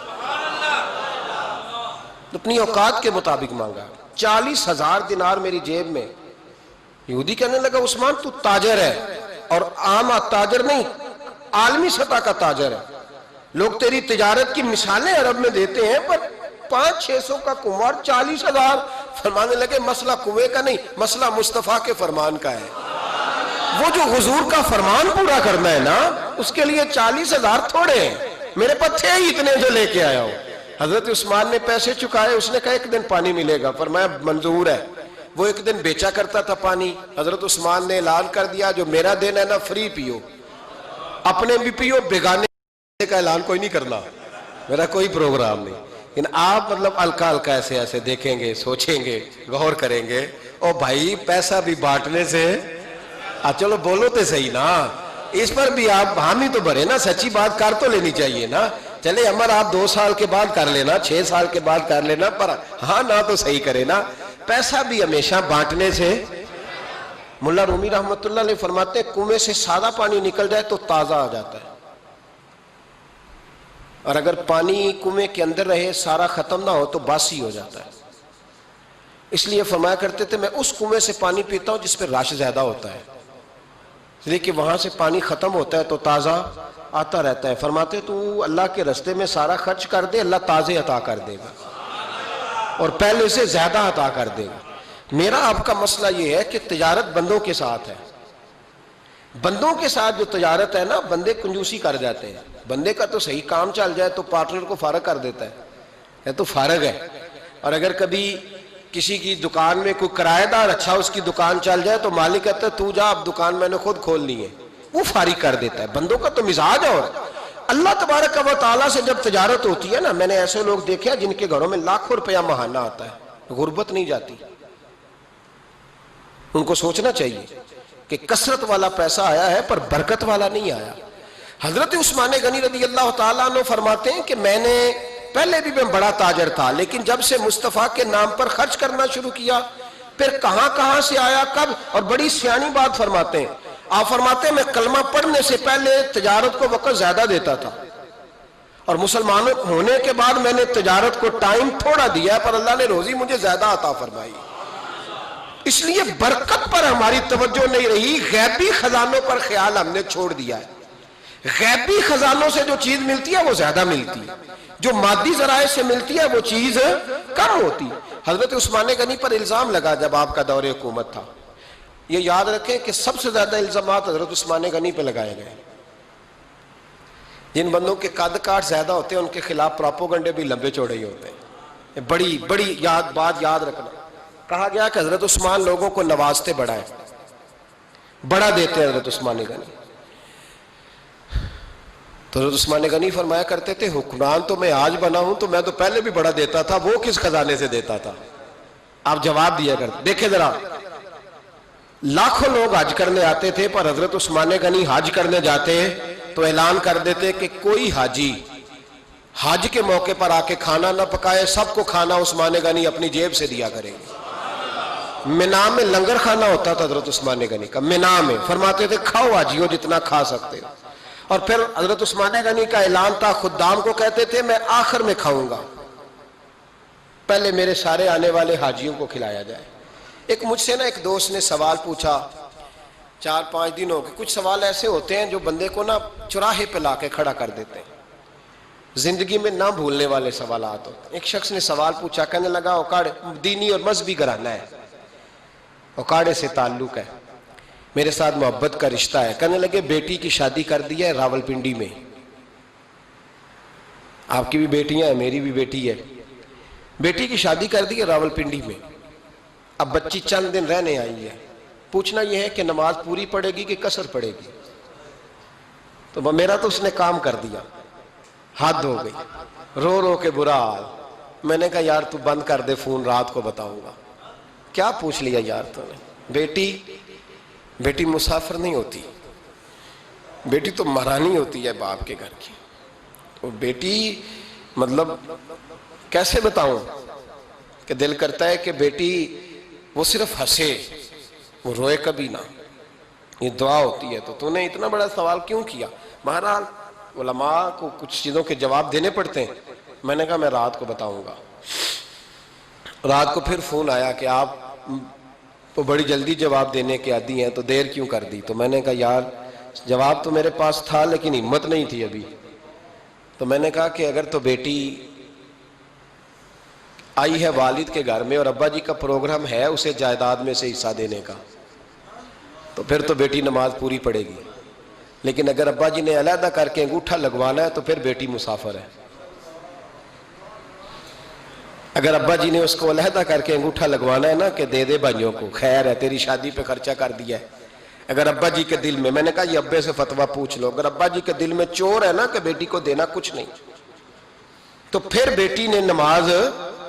اپنی اوقات کے مطابق مانگا، 40,000 دینار میری جیب میں۔ یہودی کہنے لگا عثمان تو تاجر ہے، اور عام تاجر نہیں، عالمی سطح کا تاجر ہے، لوگ تیری تجارت کی مثالیں عرب میں دیتے ہیں، پر 500-600 کا کنواں 40,000۔ فرمانے لگے مسئلہ کنویں کا نہیں، مسئلہ مصطفیٰ کے فرمان کا ہے، وہ جو حضور کا فرمان پورا کرنا ہے نا، اس کے لیے 40,000 تھوڑے ہیں، میرے پاس تھے ہی اتنے جو لے کے آیا ہوں۔ حضرت عثمان نے پیسے چکائے، اس نے کہا ایک دن پانی ملے گا۔ فرمایا منظور ہے۔ وہ ایک دن بیچا کرتا تھا پانی، حضرت عثمان نے اعلان کر دیا جو میرا دن ہے نا فری پیو، اپنے بھی پیو، بیگانے کا اعلان کوئی نہیں کرنا، میرا کوئی پروگرام نہیں۔ لیکن آپ مطلب ہلکا ہلکا ایسے ایسے دیکھیں گے، سوچیں گے، غور کریں گے، او بھائی پیسہ بھی بانٹنے سے چلو بولو تو صحیح نا، اس پر بھی آپ حامی تو بھرے نا، سچی بات کر تو لینی چاہیے نا۔ چلے عمر آپ 2 سال کے بعد کر لینا، 6 سال کے بعد کر لینا، پر ہاں نہ تو صحیح کرے نا، پیسہ بھی ہمیشہ بانٹنے سے۔ ملا رومی رحمت اللہ علیہ فرماتے ہیں کنویں سے سادہ پانی نکل جائے تو تازہ آ جاتا ہے، اور اگر پانی کنویں کے اندر رہے سارا ختم نہ ہو تو باسی ہو جاتا ہے۔ اس لیے فرمایا کرتے تھے میں اس کنویں سے پانی پیتا ہوں جس پہ رش زیادہ ہوتا ہے، اس لیے کہ وہاں سے پانی ختم ہوتا ہے تو تازہ آتا رہتا ہے۔ فرماتے تو اللہ کے رستے میں سارا خرچ کر دے، اللہ تازے عطا کر دے گا اور پہلے سے زیادہ عطا کر دے گا۔ میرا آپ کا مسئلہ یہ ہے کہ تجارت بندوں کے ساتھ ہے، بندوں کے ساتھ جو تجارت ہے نا، بندے کنجوسی کر جاتے ہیں، بندے کا تو صحیح کام چل جائے تو پارٹنر کو فارغ کر دیتا ہے، یہ تو فارغ ہے، اور اگر کبھی کسی کی دکان میں کوئی کرایہ دار اچھا اس کی دکان چل جائے تو مالک کہتا ہے تو جا، اب دکان میں نے خود کھول لی ہے، وہ فارغ کر دیتا ہے۔ بندوں کا تو مزاج ہے۔ اور اللہ تبارک و تعالیٰ سے جب تجارت ہوتی ہے نا، میں نے ایسے لوگ دیکھے ہیں جن کے گھروں میں لاکھوں روپیہ ماہانہ آتا ہے، غربت نہیں جاتی۔ ان کو سوچنا چاہیے کہ کثرت والا پیسہ آیا ہے پر برکت والا نہیں آیا۔ حضرت عثمان غنی رضی اللہ تعالیٰ عنہ فرماتے ہیں کہ میں نے پہلے بھی میں بڑا تاجر تھا، لیکن جب سے مصطفیٰ کے نام پر خرچ کرنا شروع کیا، پھر کہاں کہاں سے آیا کب، اور بڑی سیانی بات فرماتے ہیں۔ آپ فرماتے ہیں میں کلمہ پڑھنے سے پہلے تجارت کو وقت زیادہ دیتا تھا، اور مسلمان ہونے کے بعد میں نے تجارت کو ٹائم تھوڑا دیا پر اللہ نے روزی مجھے زیادہ عطا فرمائی۔ اس لیے برکت پر ہماری توجہ نہیں رہی، غیبی خزانوں پر خیال ہم نے چھوڑ دیا ہے۔ غیبی خزانوں سے جو چیز ملتی ہے وہ زیادہ ملتی ہے، جو مادی ذرائع سے ملتی ہے وہ چیز کم ہوتی۔ حضرت عثمان غنی پر الزام لگا جب آپ کا دور حکومت تھا، یہ یاد رکھیں کہ سب سے زیادہ الزامات حضرت عثمان غنی پہ لگائے گئے۔ جن بندوں کے قد کاٹ زیادہ ہوتے ہیں ان کے خلاف پراپوگنڈے بھی لمبے چوڑے ہی ہوتے ہیں۔ بڑی بڑی بات یاد رکھنا، کہا گیا کہ حضرت عثمان لوگوں کو نوازتے بڑا ہے، بڑا دیتے ہیں حضرت عثمان غنی۔ تو حضرت عثمان غنی فرمایا کرتے تھے حکمران تو میں آج بنا ہوں تو میں تو پہلے بھی بڑا دیتا تھا، وہ کس خزانے سے دیتا تھا؟ آپ جواب دیا کرتے۔ دیکھیں ذرا، لاکھوں لوگ حج کرنے آتے تھے پر حضرت عثمان غنی حج کرنے جاتے تو اعلان کر دیتے کہ کوئی حاجی حج کے موقع پر آ کے کھانا نہ پکائے، سب کو کھانا عثمان غنی اپنی جیب سے دیا کریں گے۔ مینا میں لنگر کھانا ہوتا تھا حضرت عثمان غنی کا، مینا میں فرماتے تھے کھاؤ حاجیو جتنا کھا سکتے ہو، اور پھر حضرت عثمان غنی کا اعلان تھا، خدام کو کہتے تھے میں آخر میں کھاؤں گا، پہلے میرے سارے آنے والے حاجیوں کو کھلایا جائے۔ ایک مجھ سے نا ایک دوست نے سوال پوچھا 4-5 دن ہو گئے، کچھ سوال ایسے ہوتے ہیں جو بندے کو نا چوراہے پہ لا کے کھڑا کر دیتے ہیں، زندگی میں نہ بھولنے والے سوالات ہوتے ہیں۔ ایک شخص نے سوال پوچھا، کہنے لگا اوکاڑے دینی اور مذہبی گھرانہ ہے، اوکاڑے سے تعلق ہے، میرے ساتھ محبت کا رشتہ ہے، کہنے لگے بیٹی کی شادی کر دی ہے راولپنڈی میں، آپ کی بھی بیٹیاں ہیں میری بھی بیٹی ہے، بیٹی کی شادی کر دی ہے راولپنڈی میں، اب بچی چند دن رہنے آئی ہے، پوچھنا یہ ہے کہ نماز پوری پڑے گی کہ قصر پڑے گی؟ تو میرا تو اس نے کام کر دیا، حد ہو گئی، رو رو کے برا حال۔ میں نے کہا یار تو بند کر دے فون، رات کو بتاؤں گا۔ کیا پوچھ لیا یار تو نے؟ بیٹی مسافر نہیں ہوتی، بیٹی تو مہرانی ہوتی ہے باپ کے گھر کی، وہ بیٹی مطلب کیسے بتاؤں کہ دل کرتا ہے کہ بیٹی وہ صرف ہنسے، وہ روئے کبھی نہ، یہ دعا ہوتی ہے۔ تو نے اتنا بڑا سوال کیوں کیا؟ بہرحال علماء کو کچھ چیزوں کے جواب دینے پڑتے ہیں۔ میں نے کہا میں رات کو بتاؤں گا۔ رات کو پھر فون آیا کہ آپ وہ بڑی جلدی جواب دینے کے عادی ہیں تو دیر کیوں کر دی؟ تو میں نے کہا یار جواب تو میرے پاس تھا لیکن ہمت نہیں تھی ابھی۔ تو میں نے کہا کہ اگر تو بیٹی آئی ہے والد کے گھر میں اور ابا جی کا پروگرام ہے اسے جائیداد میں سے حصہ دینے کا، تو پھر تو بیٹی نماز پوری پڑے گی، لیکن اگر ابا جی نے علیحدہ کر کے انگوٹھا لگوانا ہے تو پھر بیٹی مسافر ہے۔ اگر ابا جی نے اس کو علیحدہ کر کے انگوٹھا لگوانا ہے نا کہ دے دے بھائیوں کو، خیر ہے تیری شادی پہ خرچہ کر دیا ہے، اگر ابا جی کے دل میں نے کہا یہ ابے سے فتویٰ پوچھ لو، اگر ابا جی کے دل میں چور ہے نا کہ بیٹی کو دینا کچھ نہیں، تو پھر بیٹی نے نماز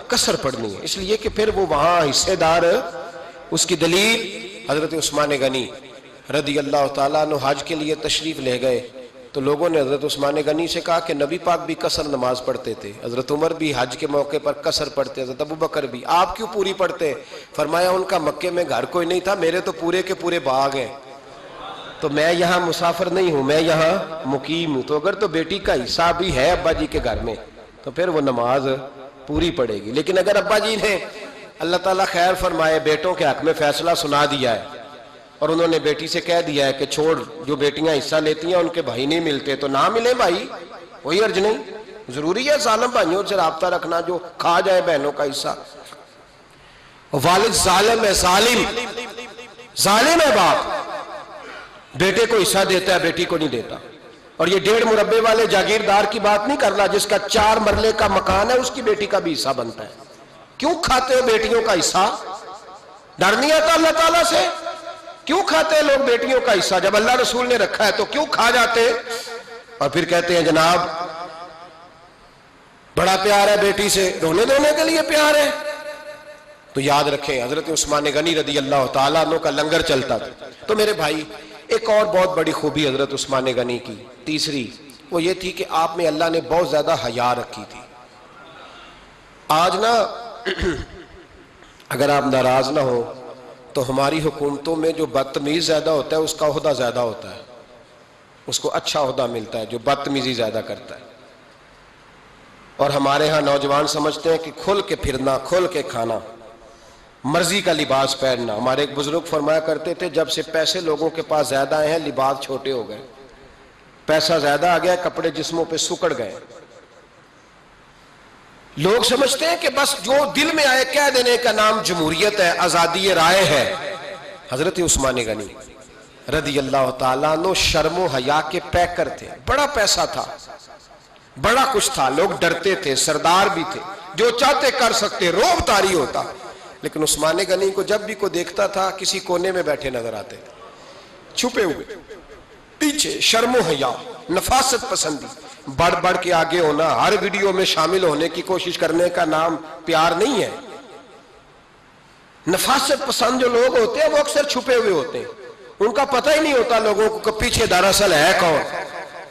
قصر پڑھنی ہے، اس لیے کہ پھر وہ وہاں حصے دار۔ اس کی دلیل حضرت عثمان غنی رضی اللہ تعالیٰ عنہ حج کے لیے تشریف لے گئے تو لوگوں نے حضرت عثمان غنی سے کہا کہ نبی پاک بھی قصر نماز پڑھتے تھے، حضرت عمر بھی حج کے موقع پر قصر پڑھتے، حضرت ابو بکر بھی، آپ کیوں پوری پڑھتے؟ فرمایا ان کا مکے میں گھر کوئی نہیں تھا، میرے تو پورے کے پورے باغ ہیں، تو میں یہاں مسافر نہیں ہوں، میں یہاں مقیم ہوں، تو اگر تو بیٹی کا حصہ بھی ہے ابا جی کے گھر میں تو پھر وہ نماز پوری پڑے گی۔ لیکن اگر ابا جی نے اللہ تعالیٰ خیر فرمائے بیٹوں کے حق میں فیصلہ سنا دیا ہے اور انہوں نے بیٹی سے کہہ دیا ہے کہ چھوڑ، جو بیٹیاں حصہ لیتی ہیں ان کے بھائی نہیں ملتے تو نہ ملے بھائی، کوئی عرض نہیں، ضروری ہے ظالم بھائیوں سے رابطہ رکھنا جو کھا جائے بہنوں کا حصہ۔ والد ظالم ہے، ظالم ہے باپ، بیٹے کو حصہ دیتا ہے بیٹی کو نہیں دیتا۔ اور یہ 1.5 مربے والے جاگیردار کی بات نہیں کر رہا، جس کا 4 مرلے کا مکان ہے اس کی بیٹی کا بھی حصہ بنتا ہے۔ کیوں کھاتے ہو بیٹیوں کا حصہ؟ ڈر نہیں آتا اللہ تعالیٰ سے؟ کیوں کھاتے ہیں لوگ بیٹیوں کا حصہ؟ جب اللہ رسول نے رکھا ہے تو کیوں کھا جاتے؟ اور پھر کہتے ہیں جناب بڑا پیار ہے بیٹی سے، رونے دھونے کے لیے پیار ہے۔ تو یاد رکھیں حضرت عثمان غنی رضی اللہ تعالیٰ عنہ کا لنگر چلتا تھا۔ تو میرے بھائی ایک اور بہت بڑی خوبی حضرت عثمان غنی کی تیسری وہ یہ تھی کہ آپ میں اللہ نے بہت زیادہ حیا رکھی تھی۔ آج نا اگر آپ ناراض نہ ہو تو ہماری حکومتوں میں جو بدتمیز زیادہ ہوتا ہے اس کا عہدہ زیادہ ہوتا ہے، اس کو اچھا عہدہ ملتا ہے جو بدتمیزی زیادہ کرتا ہے۔ اور ہمارے ہاں نوجوان سمجھتے ہیں کہ کھل کے پھرنا، کھل کے کھانا، مرضی کا لباس پہننا۔ ہمارے ایک بزرگ فرمایا کرتے تھے جب سے پیسے لوگوں کے پاس زیادہ آئے ہیں لباس چھوٹے ہو گئے، پیسہ زیادہ آ گیا کپڑے جسموں پہ سکڑ گئے۔ لوگ سمجھتے ہیں کہ بس جو دل میں آئے کہہ دینے کا نام جمہوریت ہے، آزادی رائے ہے۔ حضرت عثمان غنی رضی اللہ تعالیٰ عنہ شرم و حیا کے پیکر تھے، بڑا پیسہ تھا، بڑا کچھ تھا، لوگ ڈرتے تھے، سردار بھی تھے، جو چاہتے کر سکتے، روب طاری ہوتا۔ لیکن عثمان غنی کو جب بھی کوئی دیکھتا تھا کسی کونے میں بیٹھے نظر آتے تھے، چھپے ہوئے، پیچھے، شرم و حیا، نفاست پسندی، بڑھ بڑھ کے آگے ہونا، ہر ویڈیو میں شامل ہونے کی کوشش کرنے کا نام پیار نہیں ہے۔ نفاست پسند جو لوگ ہوتے ہیں وہ اکثر چھپے ہوئے ہوتے ہیں، ان کا پتہ ہی نہیں ہوتا لوگوں کو کہ پیچھے دراصل ہے کون۔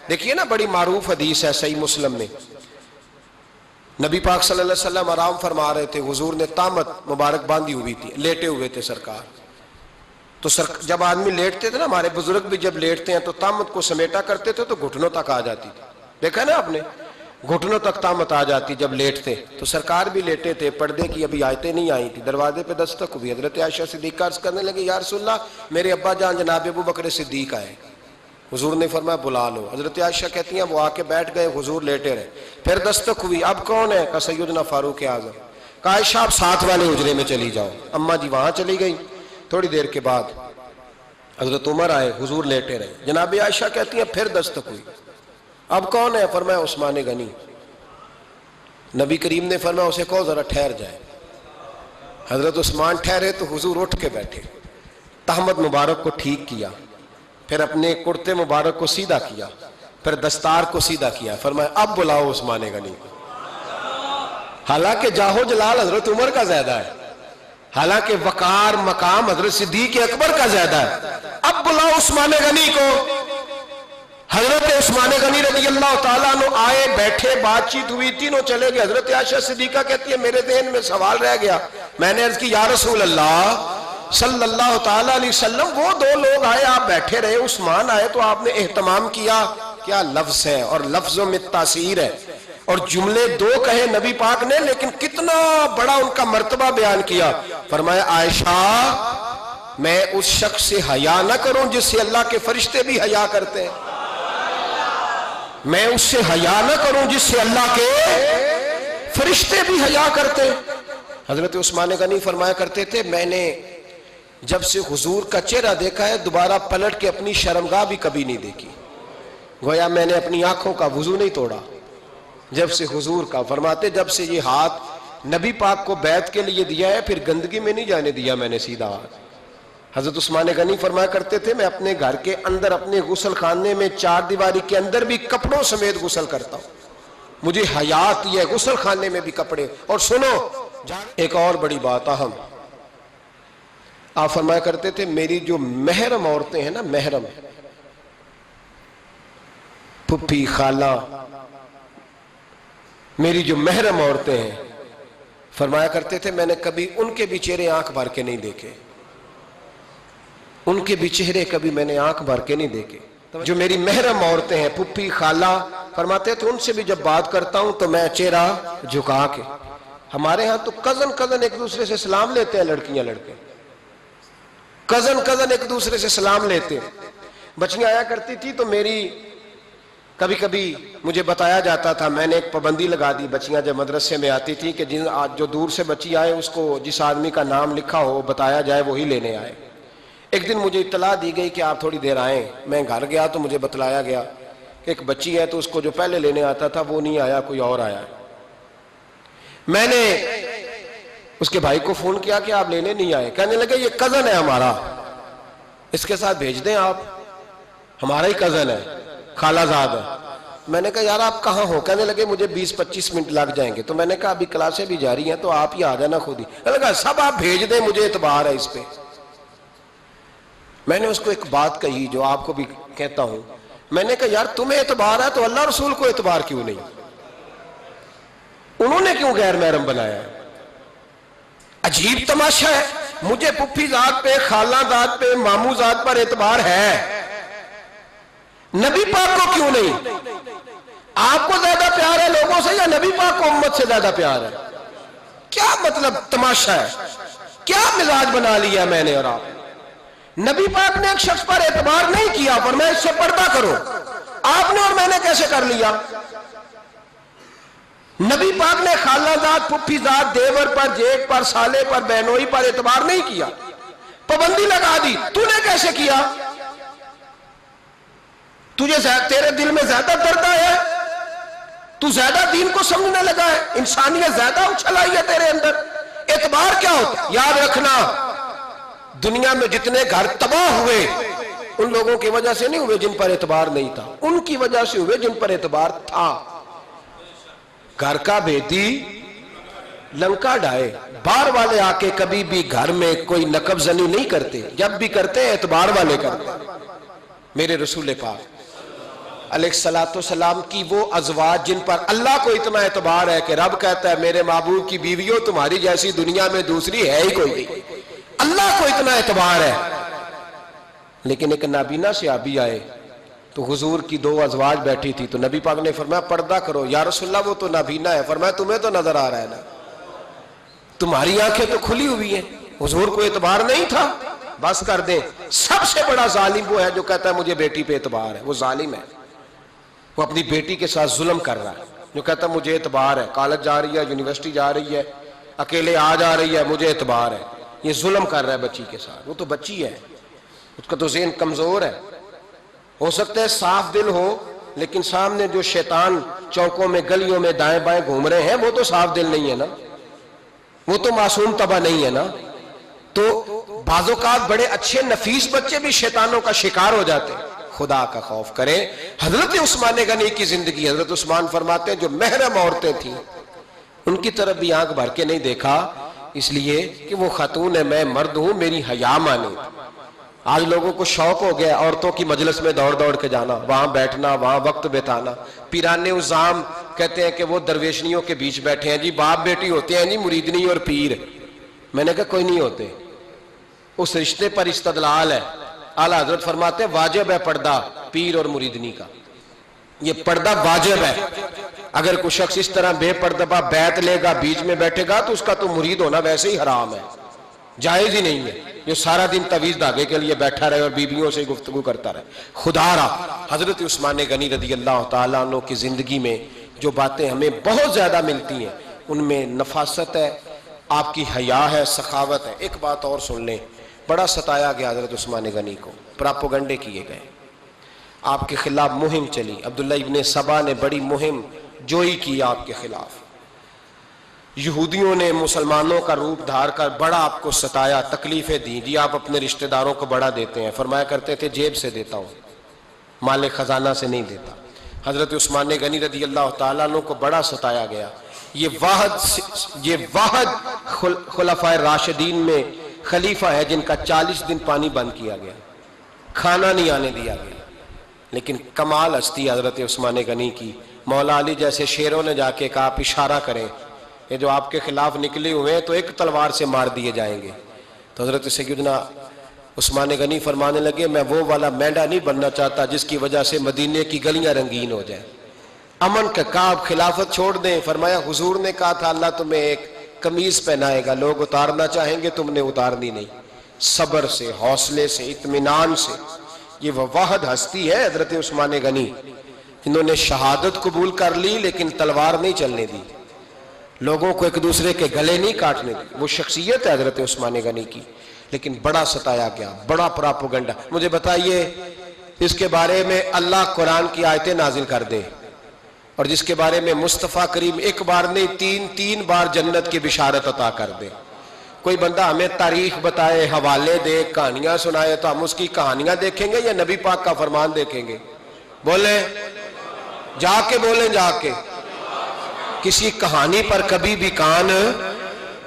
دیکھیے نا بڑی معروف حدیث ہے صحیح مسلم میں، نبی پاک صلی اللہ علیہ وسلم آرام فرما رہے تھے، حضور نے تامت مبارک باندھی ہوئی تھی، لیٹے ہوئے تھے سرکار۔ تو جب آدمی لیٹتے تھے نا، ہمارے بزرگ بھی جب لیٹتے ہیں تو تامت کو سمیٹا کرتے تھے تو گھٹنوں تک آ جاتی تھی، دیکھا نا آپ نے، گھٹنوں تک تامت آ جاتی جب لیٹتے۔ تو سرکار بھی لیٹے تھے، پردے کی ابھی آیتیں نہیں آئی تھی، دروازے پہ دستک ہوئی، حضرت عائشہ صدیقہ عرض کرنے لگے یا رسول اللہ میرے ابا جان جناب ابو بکر صدیق آئے۔ حضور نے فرمایا بلا لو۔ حضرت عائشہ کہتی ہیں وہ آ کے بیٹھ گئے، حضور لیٹے رہے، پھر دستک ہوئی، اب کون ہے؟ کہا سیدنا فاروق اعظم۔ کہا عائشہ آپ ساتھ والے حجرے میں چلی جاؤ۔ اماں جی وہاں چلی گئی۔ تھوڑی دیر کے بعد حضرت عمر آئے، حضور لیٹے رہے، جناب عائشہ کہتی ہیں پھر دستک ہوئی، اب کون ہے؟ فرمایا عثمان غنی۔ نبی کریم نے فرمایا اسے کہو ذرا ٹھہر جائے۔ حضرت عثمان ٹھہرے تو حضور اٹھ کے بیٹھے، تہمت مبارک کو ٹھیک کیا، پھر اپنے کرتے مبارک کو سیدھا کیا، پھر دستار کو سیدھا کیا، فرمایا اب بلاؤ عثمان غنی کو۔ حالانکہ جاہو جلال حضرت عمر کا زیادہ ہے، حالانکہ وقار مقام حضرت صدیق اکبر کا زیادہ ہے، اب بلاؤ عثمان غنی کو۔ حضرت عثمان غنی رضی اللہ تعالیٰ عنہ آئے، بیٹھے، بات چیت ہوئی، تینوں چلے گئے۔ حضرت عائشہ صدیقہ کہتی ہے میرے ذہن میں سوال رہ گیا، میں نے عرض کی یا رسول اللہ صلی اللہ تعالیٰ علیہ وسلم وہ دو لوگ آئے، آپ بیٹھے رہے، عثمان آئے تو آپ نے اہتمام کیا، کیا لفظ ہے، اور لفظوں میں تاثیر ہے، اور جملے دو کہے نبی پاک نے لیکن کتنا بڑا ان کا مرتبہ بیان کیا۔ فرمایا عائشہ میں اس شخص سے حیا نہ کروں جس سے اللہ کے فرشتے بھی حیا کرتے ہیں، میں اس سے حیا نہ کروں جس سے اللہ کے فرشتے بھی حیا کرتے ہیں۔ حضرت عثمان غنی فرمایا کرتے تھے میں نے جب سے حضور کا چہرہ دیکھا ہے دوبارہ پلٹ کے اپنی شرمگاہ بھی کبھی نہیں دیکھی، گویا میں نے اپنی آنکھوں کا وضو نہیں توڑا جب سے حضور کا۔ فرماتے جب سے یہ ہاتھ نبی پاک کو بیعت کے لیے دیا ہے پھر گندگی میں نہیں جانے دیا میں نے سیدھا ہاتھ۔ حضرت عثمان غنی فرمایا کرتے تھے میں اپنے گھر کے اندر اپنے غسل خانے میں 4 دیواری کے اندر بھی کپڑوں سمیت غسل کرتا ہوں، مجھے حیا آتی ہے غسل خانے میں بھی کپڑے. اور سنو ایک اور بڑی بات اہم، آپ فرمایا کرتے تھے میری جو محرم عورتیں ہیں نا، محرم پھپھی خالہ، میری جو محرم عورتیں ہیں، فرمایا کرتے تھے میں نے کبھی ان کے بھی چہرے آنکھ بھر کے نہیں دیکھے، ان کے بھی چہرے کبھی میں نے آنکھ بھر کے نہیں دیکھے. جو میری محرم عورتیں ہیں پھپھی خالہ، فرماتے تھے ان سے بھی جب بات کرتا ہوں تو میں چہرہ جھکا کے. ہمارے ہاں تو کزن ایک دوسرے سے سلام لیتے ہیں، لڑکیاں لڑکے کزن ایک دوسرے سے سلام لیتے ہیں. بچیاں آیا کرتی تھی تو میری کبھی کبھی مجھے بتایا جاتا تھا، میں نے ایک پابندی لگا دی، بچیاں جب مدرسے میں آتی تھی کہ جو دور سے بچی آئے اس کو جس آدمی کا نام لکھا ہو بتایا جائے وہی لینے آئے. ایک دن مجھے اطلاع دی گئی کہ آپ تھوڑی دیر آئیں. میں گھر گیا تو مجھے بتلایا گیا کہ ایک بچی ہے تو اس کو جو پہلے لینے آتا تھا وہ نہیں آیا، کوئی اور آیا. میں نے اس کے بھائی کو فون کیا کہ آپ لینے نہیں آئے. کہنے لگے یہ کزن ہے ہمارا، اس کے ساتھ بھیج دیں، آپ ہمارا ہی کزن ہے، خالہ زاد ہے. میں نے کہا یار آپ کہاں ہو؟ کہنے لگے مجھے 20-25 منٹ لگ جائیں گے. تو میں نے کہا ابھی کلاسیں بھی جاری ہیں تو آپ ہی آ جانا خود ہی. میں نے کہا سب آپ بھیج دیں، مجھے اعتبار ہے اس پہ. میں نے اس کو ایک بات کہی جو آپ کو بھی کہتا ہوں، میں نے کہا یار تمہیں اعتبار ہے تو اللہ رسول کو اعتبار کیوں نہیں؟ انہوں نے کیوں غیر محرم بنایا ہے؟ عجیب تماشا ہے. مجھے پھپھی ذات پہ، خالہ ذات پہ، ماموں ذات پر اعتبار ہے، نبی پاک کو کیوں نہیں؟ آپ کو زیادہ پیار ہے لوگوں سے یا نبی پاک کو امت سے زیادہ پیار ہے؟ کیا مطلب تماشا ہے؟ کیا مزاج بنا لیا میں نے اور آپ؟ نبی پاک نے ایک شخص پر اعتبار نہیں کیا، فرمایا اس سے پردہ کرو. آپ نے اور میں نے کیسے کر لیا؟ نبی پاک نے خالہ ذات، پھپھی ذات، دیور پر، جیٹ پر، سالے پر، بہنوئی پر اعتبار نہیں کیا، پابندی لگا دی. تو نے کیسے کیا؟ تیرے دل میں زیادہ درد ہے، تو زیادہ دین کو سمجھنے لگا ہے، انسانیت زیادہ اچھل آئی ہے تیرے اندر. اعتبار کیا ہوتا؟ یاد رکھنا دنیا میں جتنے گھر تباہ ہوئے ان لوگوں کی وجہ سے نہیں ہوئے جن پر اعتبار نہیں تھا، ان کی وجہ سے ہوئے جن پر اعتبار تھا. گھر کا بیٹی لنکا ڈھائے، باہر والے آ کے کبھی بھی گھر میں کوئی نقب زنی نہیں کرتے، جب بھی کرتے ہیں اعتبار والے کرتے. میرے رسول پاک علیہ السلام کی وہ ازواج جن پر اللہ کو اتنا اعتبار ہے کہ رب کہتا ہے میرے محبوب کی بیویوں تمہاری جیسی دنیا میں دوسری ہے ہی کوئی نہیں. اللہ کو اتنا اعتبار ہے. لیکن ایک نابینا صحابی آئے تو حضور کی 2 ازواج بیٹھی تھی تو نبی پاک نے فرمایا پردہ کرو. یا رسول اللہ وہ تو نابینا ہے. فرمایا تمہیں تو نظر آ رہا ہے نا، تمہاری آنکھیں تو کھلی ہوئی ہیں. حضور کو اعتبار نہیں تھا. بس کر دیں. سب سے بڑا ظالم وہ ہے جو کہتا ہے مجھے بیٹی پہ اعتبار ہے. وہ ظالم ہے، وہ اپنی بیٹی کے ساتھ ظلم کر رہا ہے. جو کہتا ہے مجھے اعتبار ہے، کالج جا رہی ہے، یونیورسٹی جا رہی ہے، اکیلے آ جا رہی ہے، مجھے اعتبار ہے. یہ ظلم کر رہا ہے بچی کے ساتھ. وہ تو بچی ہے، اس کا تو ذہن کمزور ہے. ہو سکتا ہے صاف دل ہو لیکن سامنے جو شیطان چوکوں میں گلیوں میں دائیں بائیں گھوم رہے ہیں وہ تو صاف دل نہیں ہے نا، وہ تو معصوم طبع نہیں ہے نا. تو بعض اوقات بڑے اچھے نفیس بچے بھی شیطانوں کا شکار ہو جاتے ہیں. خدا کا خوف کریں. حضرت عثمان غنی کی زندگی، حضرت عثمان فرماتے ہیں جو محرم عورتیں تھیں ان کی طرف بھی آنکھ بھر کے نہیں دیکھا، اس لیے کہ وہ خاتون ہے، میں مرد ہوں، میری حیا مانے. آج لوگوں کو شوق ہو گیا عورتوں کی مجلس میں دوڑ دوڑ کے جانا، وہاں بیٹھنا، وہاں وقت بتانا. پیرانے عظام کہتے ہیں کہ وہ درویشنیوں کے بیچ بیٹھے ہیں جی، باپ بیٹی ہوتے ہیں جی، مریدنی اور پیر. میں نے کہا کوئی نہیں ہوتے. اس رشتے پر استدلال ہے. اعلیٰ حضرت فرماتے ہیں واجب ہے پردہ پیر اور مریدنی کا، یہ پردہ واجب ہے. اگر کوئی شخص اس طرح بے پردہ بیعت لے گا، بیچ میں بیٹھے گا تو اس کا تو مرید ہونا ویسے ہی حرام ہے، جائز ہی نہیں ہے. جو سارا دن تویز دھاگے کے لیے بیٹھا رہے اور بیویوں سے گفتگو کرتا رہے. خدا را حضرت عثمان غنی رضی اللہ تعالیٰ عنہ کی زندگی میں جو باتیں ہمیں بہت زیادہ ملتی ہیں ان میں نفاست ہے، آپ کی حیا ہے، سخاوت ہے. ایک بات اور سن لیں، بڑا ستایا گیا حضرت عثمان غنی کو، پراپوگنڈے کیے گئے، آپ کے خلاف مہم چلی. عبداللہ ابن سبا نے بڑی مہم جوئی کی آپ کے خلاف. یہودیوں نے مسلمانوں کا روپ دھار کر بڑا آپ کو ستایا، تکلیفیں دیں. جی آپ اپنے رشتہ داروں کو بڑا دیتے ہیں. فرمایا کرتے تھے جیب سے دیتا ہوں، مال خزانہ سے نہیں دیتا. حضرت عثمان غنی رضی اللہ تعالیٰ عنہ کو بڑا ستایا گیا. یہ واحد خلفائے راشدین میں خلیفہ ہے جن کا 40 دن پانی بند کیا گیا، کھانا نہیں آنے دیا گیا. لیکن کمال ہستی حضرت عثمان غنی کی. مولا علی جیسے شیروں نے جا کے کہا آپ اشارہ کریں، یہ جو آپ کے خلاف نکلے ہوئے ہیں تو ایک تلوار سے مار دیے جائیں گے. تو حضرت سیدنا عثمان غنی فرمانے لگے میں وہ والا مینڈا نہیں بننا چاہتا جس کی وجہ سے مدینے کی گلیاں رنگین ہو جائیں. امن کا کعب خلافت چھوڑ دیں. فرمایا حضور نے کہا تھا اللہ تمہیں ایک قمیض پہنائے گا، لوگ اتارنا چاہیں گے، تم نے اتارنی نہیں. صبر سے، حوصلے سے، اطمینان سے. یہ وہ واحد ہستی ہے حضرت عثمان غنی جنہوں نے شہادت قبول کر لی لیکن تلوار نہیں چلنے دی، لوگوں کو ایک دوسرے کے گلے نہیں کاٹنے دی. وہ شخصیت ہے حضرت عثمان غنی کی. لیکن بڑا ستایا گیا، بڑا پراپوگنڈا. مجھے بتائیے اس کے بارے میں اللہ قرآن کی آیتیں نازل کر دے اور جس کے بارے میں مصطفیٰ کریم ایک بار نہیں تین بار جنت کی بشارت عطا کر دے. کوئی بندہ ہمیں تاریخ بتائے، حوالے دے، کہانیاں سنائے تو ہم اس کی کہانیاں دیکھیں گے یا نبی پاک کا فرمان دیکھیں گے؟ بولیں، جا کے بولیں، جا کے. کسی کہانی پر کبھی بھی کان.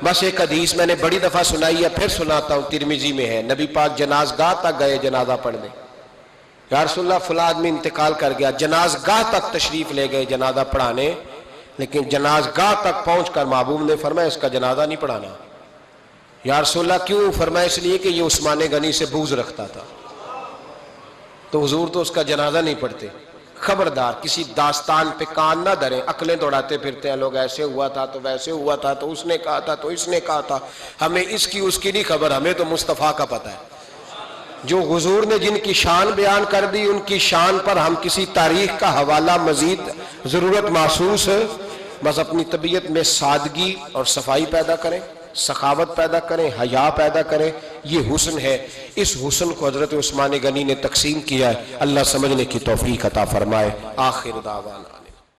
بس ایک حدیث میں نے بڑی دفعہ سنائی ہے، پھر سناتا ہوں، ترمذی میں ہے. نبی پاک جنازگاہ تک گئے جنازہ پڑھنے. یا رسول اللہ فلاں آدمی انتقال کر گیا. جنازگاہ تک تشریف لے گئے جنازہ پڑھانے، لیکن جنازگاہ تک پہنچ کر محبوب نے فرمایا اس کا جنازہ نہیں پڑھانا. یا رسول اللہ کیوں؟ فرمایا اس لیے کہ یہ عثمان غنی سے بغض رکھتا تھا. تو حضور تو اس کا جنازہ نہیں پڑھتے. خبردار کسی داستان پہ کان نہ دھریں. عقلیں دوڑاتے پھرتے ہیں لوگ، ایسے ہوا تھا تو ویسے ہوا تھا تو اس نے کہا تھا تو اس نے کہا تھا. ہمیں اس کی اس کی نہیں خبر، ہمیں تو مصطفیٰ کا پتہ ہے. جو حضور نے جن کی شان بیان کر دی ان کی شان پر ہم کسی تاریخ کا حوالہ مزید ضرورت محسوس ہے. بس اپنی طبیعت میں سادگی اور صفائی پیدا کریں، سخاوت پیدا کریں، حیا پیدا کریں. یہ حسن ہے. اس حسن کو حضرت عثمان غنی نے تقسیم کیا ہے. اللہ سمجھنے کی توفیق عطا فرمائے. آخر دعوانا